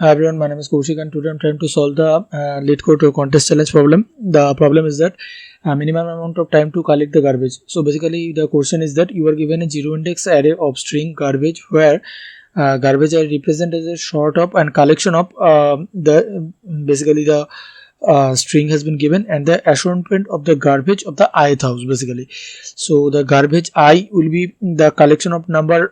Hi everyone, my name is Kaushik and today I'm trying to solve the LeetCode contest challenge problem. The problem is that minimum amount of time to collect the garbage. So basically the question is that you are given a zero index array of string garbage where garbage are represented as a sort of and collection of the string has been given and the assortment of the garbage of the ith house basically. So the garbage I will be the collection of number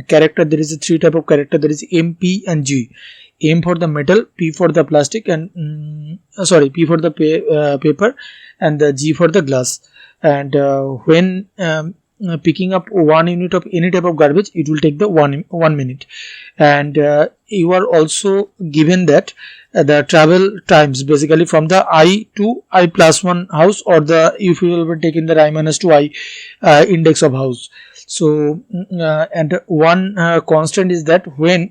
character. There is a three type of character. There is M, P and G. M for the metal, P for the plastic and P for the paper and the G for the glass. And when picking up 1 unit of any type of garbage, it will take the 1 minute. And you are also given that the travel times basically from the I to I plus 1 house, or the if you will be taking the I minus 2 I index of house. So and one constant is that when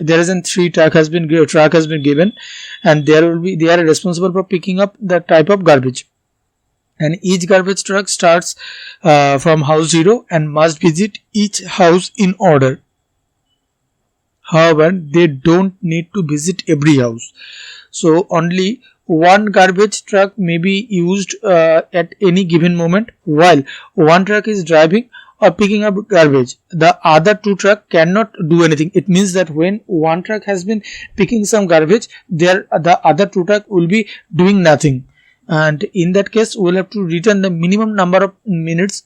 there is a track has been given, and they are responsible for picking up the type of garbage, and each garbage truck starts from house 0 and must visit each house in order. However, they don't need to visit every house. So only one garbage truck may be used at any given moment while one truck is driving or picking up garbage. The other two trucks cannot do anything. It means that when one truck has been picking some garbage, the other two trucks will be doing nothing. And in that case, we'll have to return the minimum number of minutes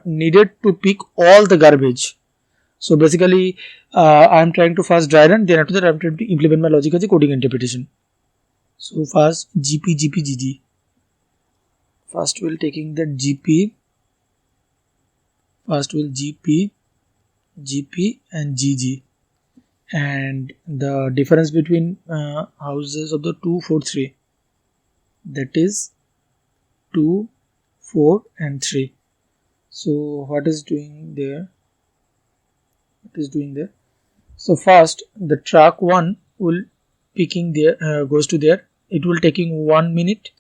needed to pick all the garbage. So basically, I'm trying to first dry run, then after that I'm trying to implement my logic as a coding interpretation. So first GG. First we'll taking the GP. First we'll GP and GG. And the difference between houses of the 2, 4, 3. That is 2, 4 and 3. So what is doing there? So first the truck 1 will picking there goes to there. It will taking 1 minute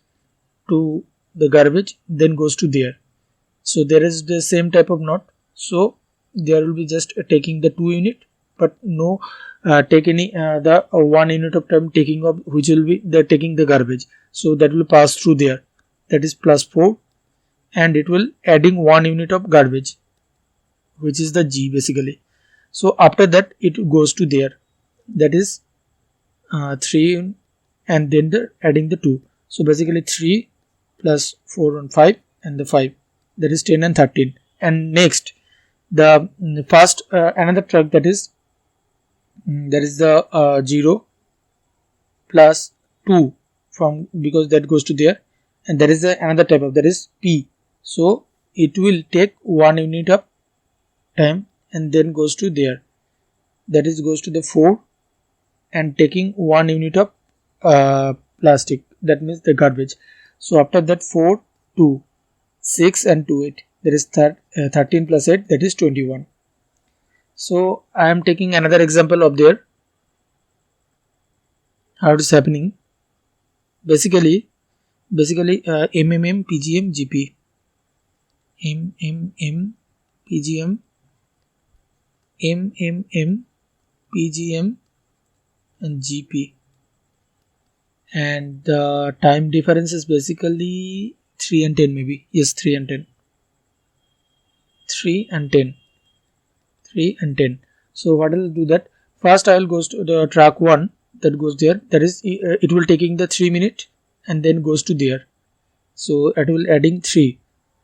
to the garbage, then goes to there. So there is the same type of knot. So there will be just taking the 2 unit, but no take any the 1 unit of time taking of which will be the taking the garbage. So that will pass through there. That is plus 4, and it will adding 1 unit of garbage, which is the G basically. So after that it goes to there, that is 3, and then adding the 2. So basically 3 plus 4 and 5 and the 5, that is 10 and 13. And next the first another truck, that is the 0 plus 2 from, because that goes to there, and there is another type of, that is P. So it will take 1 unit of time and then goes to there, that is goes to the 4 and taking 1 unit of plastic, that means the garbage. So after that 4, 2, 6 and 2, 8, there is 13 plus 8, that is 21. So I am taking another example of there, how it is happening. Basically MMM, PGM, GP, MMM, PGM, MMM, PGM and GP, and the time difference is basically 3 and 10 maybe. Yes, 3 and 10. 3 and 10. 3 and 10. So what I will do that, first I will goes to the track 1, that goes there, that is it will taking the 3 minute and then goes to there. So it will adding 3,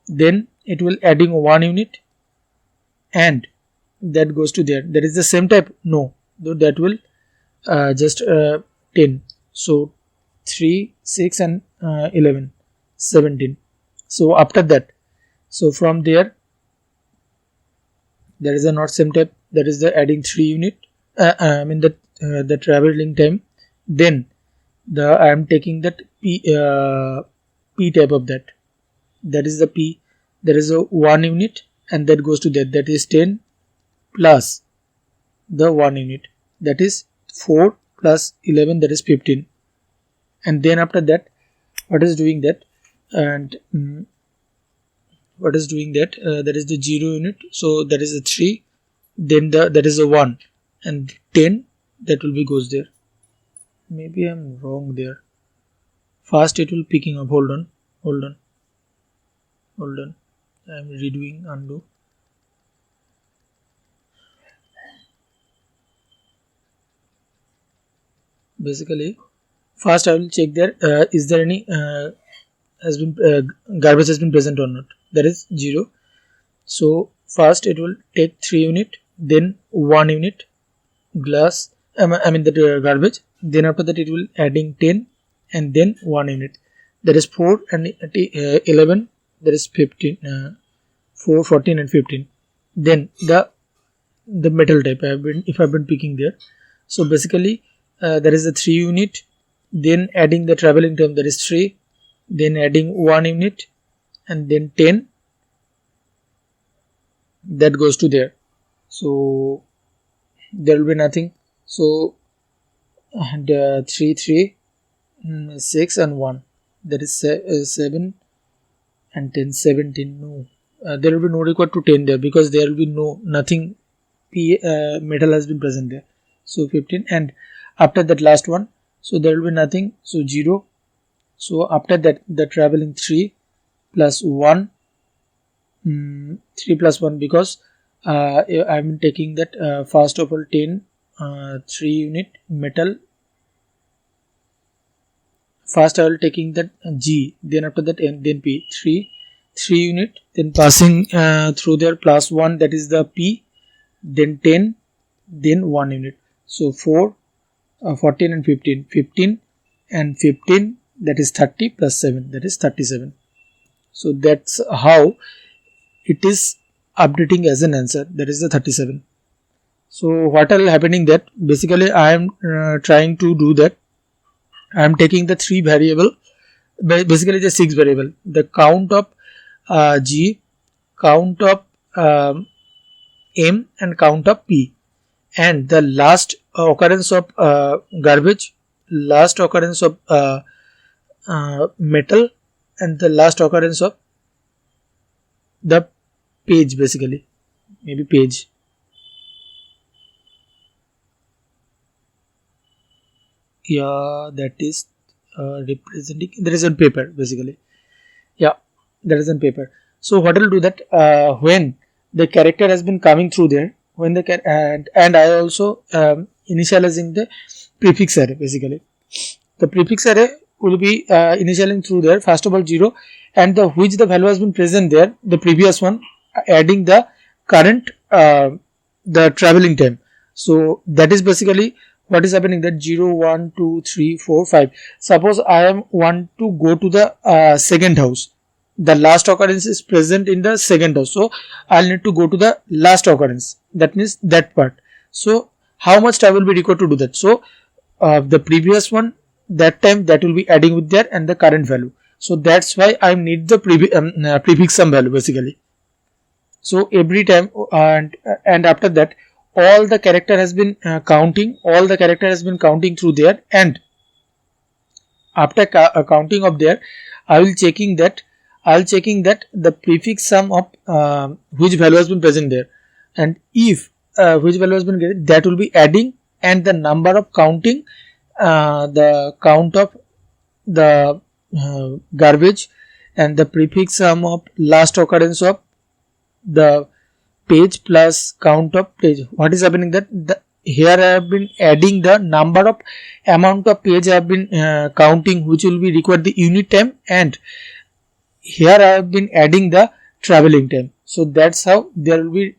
then it will adding 1 unit and that goes to there. That is the same type, no, that will just 10. So 3, 6 and 11, 17. So after that, so from there is a not same type, that is the adding 3 unit, the traveling time, then I am taking that P type of that is the P, there is a 1 unit and that goes to that is 10 plus the 1 unit, that is 4 plus 11, that is 15. And then after that what is doing that, and that is the 0 unit, so that is a 3, then that is a 1 and 10 that will be goes there. Maybe I'm wrong there. Fast it will picking up. Hold on. I'm redoing undo. Basically, first I will check there is there any has been garbage has been present or not. That is 0. So first it will take 3 unit, then 1 unit glass. I mean that garbage. Then after that it will adding 10 and then 1 unit. That is 4 and 11. That is 15. 4, 14 and 15. Then the metal type I've been picking there. So basically there is a 3 unit, then adding the traveling time, that is 3, then adding 1 unit and then 10, that goes to there. So there will be nothing. So and 3 3 6 and 1, that is 7 and 10 17. No, there will be no required to 10 there, because there will be nothing metal has been present there. So 15, and after that last one, so there will be nothing, so 0. So after that the traveling 3 plus 1, 3 plus 1, because I'm taking that first of all 10, 3 unit metal. First I will taking that G, then after that N, then P, 3 unit, then passing through there plus 1, that is the P, then 10, then 1 unit. So 4, 14 and 15, 15 and 15, that is 30 plus 7, that is 37. So that's how it is updating as an answer, that is the 37. So what are happening that basically I am trying to do that. I am taking the 3 variable, basically the 6 variable, the count of G, count of M and count of P, and the last occurrence of garbage, last occurrence of metal, and the last occurrence of the page, basically maybe page. Yeah, that is representing, that is on paper basically. Yeah, that is on paper. So what will do that when the character has been coming through there, when the and I also initializing the prefix array. Basically the prefix array will be initializing through there, first of all 0, and the which the value has been present there, the previous one, adding the current the traveling time. So that is basically what is happening, that 0 1 2 3 4 5. Suppose I am want to go to the second house, the last occurrence is present in the second house, so I'll need to go to the last occurrence, that means that part. So how much time will be required to do that? So the previous one, that time, that will be adding with there and the current value. So that's why I need the prefix sum value basically. So every time and after that all the character has been counting, all the character has been counting through there, and after counting of there I will checking that the prefix sum of which value has been present there, and if which value has been getting, that will be adding, and the number of counting the count of the garbage, and the prefix sum of last occurrence of the page plus count of page. What is happening that here I have been adding the number of amount of page I have been counting, which will be required the unit time, and here I have been adding the traveling time. So that's how there will be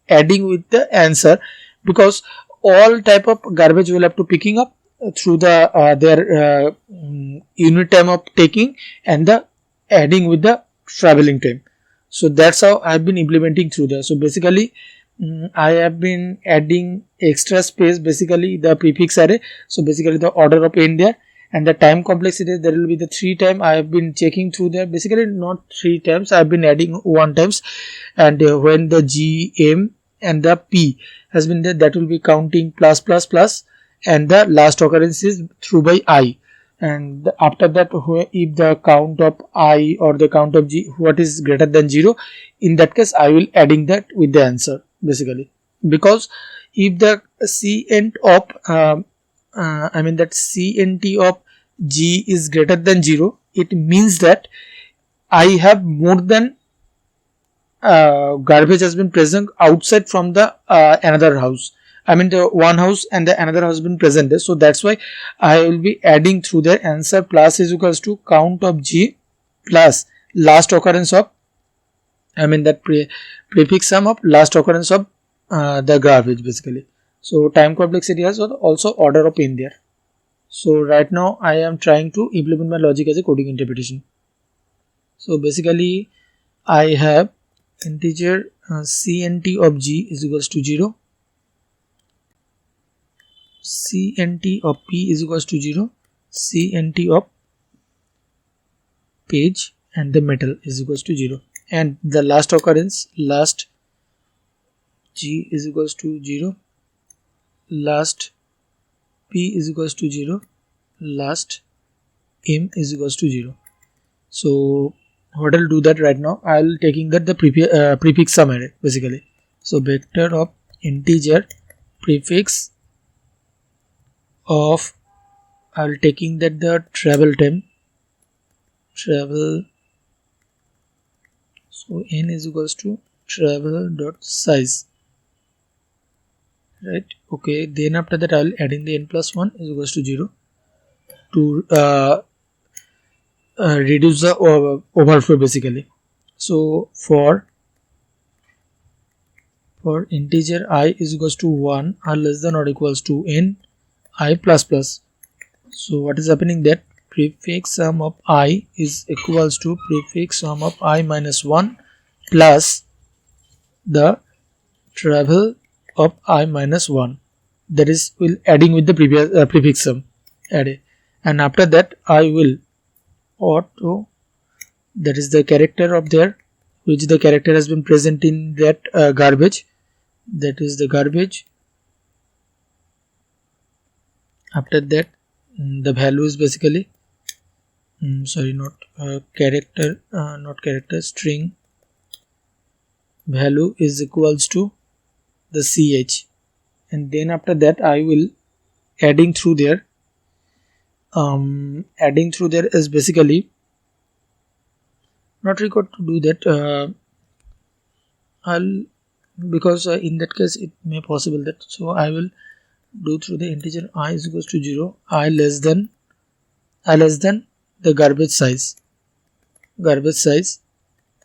adding with the answer, because all type of garbage will have to picking up through the their unit time of taking and the adding with the traveling time. So that's how I've been implementing through there. So basically I have been adding extra space, basically the prefix array. So basically the order of n there, and the time complexity, there will be the 3 time I have been checking through there, basically not 3 times, I have been adding 1 times, and when the G, M and the P has been there, that will be counting plus plus plus, and the last occurrence is through by I. And after that, if the count of I or the count of G, what is greater than 0, in that case I will adding that with the answer basically, because if the CNT of that CNT of G is greater than 0, it means that I have more than garbage has been present outside from the another house. The one house and the another house been present there. So that's why I will be adding through the answer plus is equals to count of G plus last occurrence of that prefix sum of last occurrence of the garbage basically. So time complexity has also order of in there. So right now I am trying to implement my logic as a coding interpretation. So basically I have integer CNT of G is equals to 0, CNT of P is equals to 0, CNT of page and the metal is equals to 0, and the last occurrence last G is equals to 0, last P is equals to 0, last M is equals to 0. So what I'll do that right now, I'll taking that the prefix sum array basically. So vector of integer prefix of, I'll taking that the travel time, travel, so n is equals to travel dot size, right? Okay, then after that I'll adding the n plus 1 is equals to 0 to reduce the overflow basically. So for integer I is equals to 1 or less than or equals to n I plus plus. So what is happening, that prefix sum of I is equals to prefix sum of I minus 1 plus the travel of I minus 1, that is will adding with the previous prefix sum array, and after that I will auto, that is the character of there, which the character has been present in that garbage, that is the garbage. After that the value is basically sorry, not character, not character, string value is equals to the ch, and then after that I will adding through there, adding through there is basically not required to do that, I'll, because in that case it may possible that, so I will do through the integer I is equals to 0, I less than the garbage size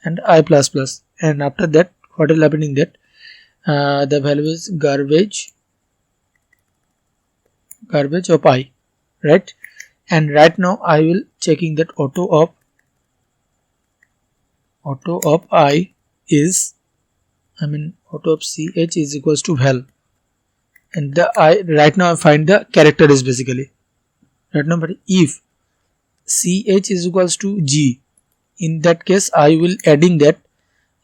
and I plus plus, and after that what is happening, that the value is garbage of I, right? And right now I will checking that auto of I is, auto of ch is equals to val, and the I right now I find the character is basically right now. But if ch is equals to G, in that case I will adding that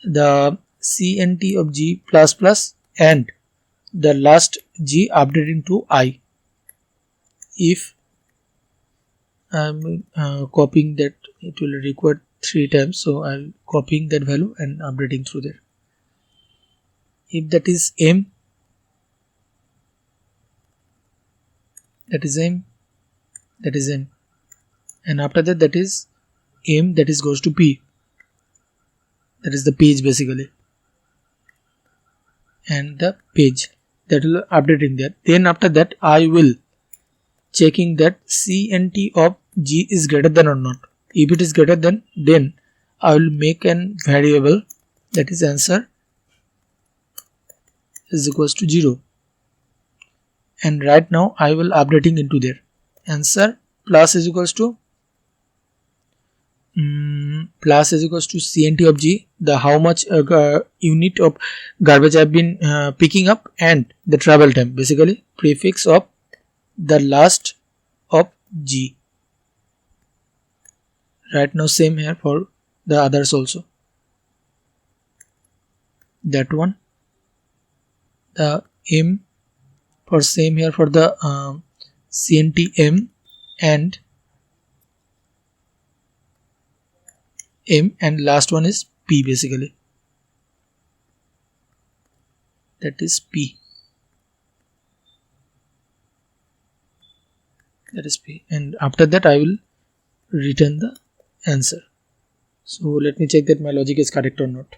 the CNT of G plus plus and the last G updating to I. If I'm copying that, it will require 3 times, so I'll copying that value and updating through there. If that is M, that is M, and after that that is M, that is goes to P, that is the page basically, and the page that will updating that. Then after that I will checking that CNT of G is greater than or not. If it is greater than, then I will make an variable, that is answer is equals to 0, and right now I will updating into there answer plus is equals to CNT of G, the how much unit of garbage I have been picking up, and the travel time, basically prefix of the last of G. Right now same here for the others also, that one, the M for same here for the CNT M and last one is P basically, that is P. that is P, and after that I will return the answer. So let me check that my logic is correct or not.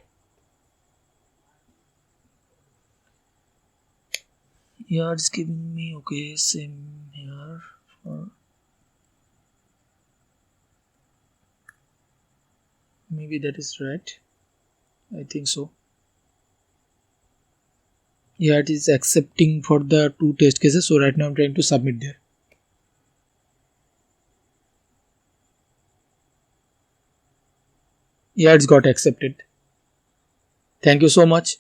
Yeah, it's giving me okay, same here. Maybe that is right. I think so. Yeah, it is accepting for the two test cases. So right now I'm trying to submit there. Yeah, it's got accepted. Thank you so much.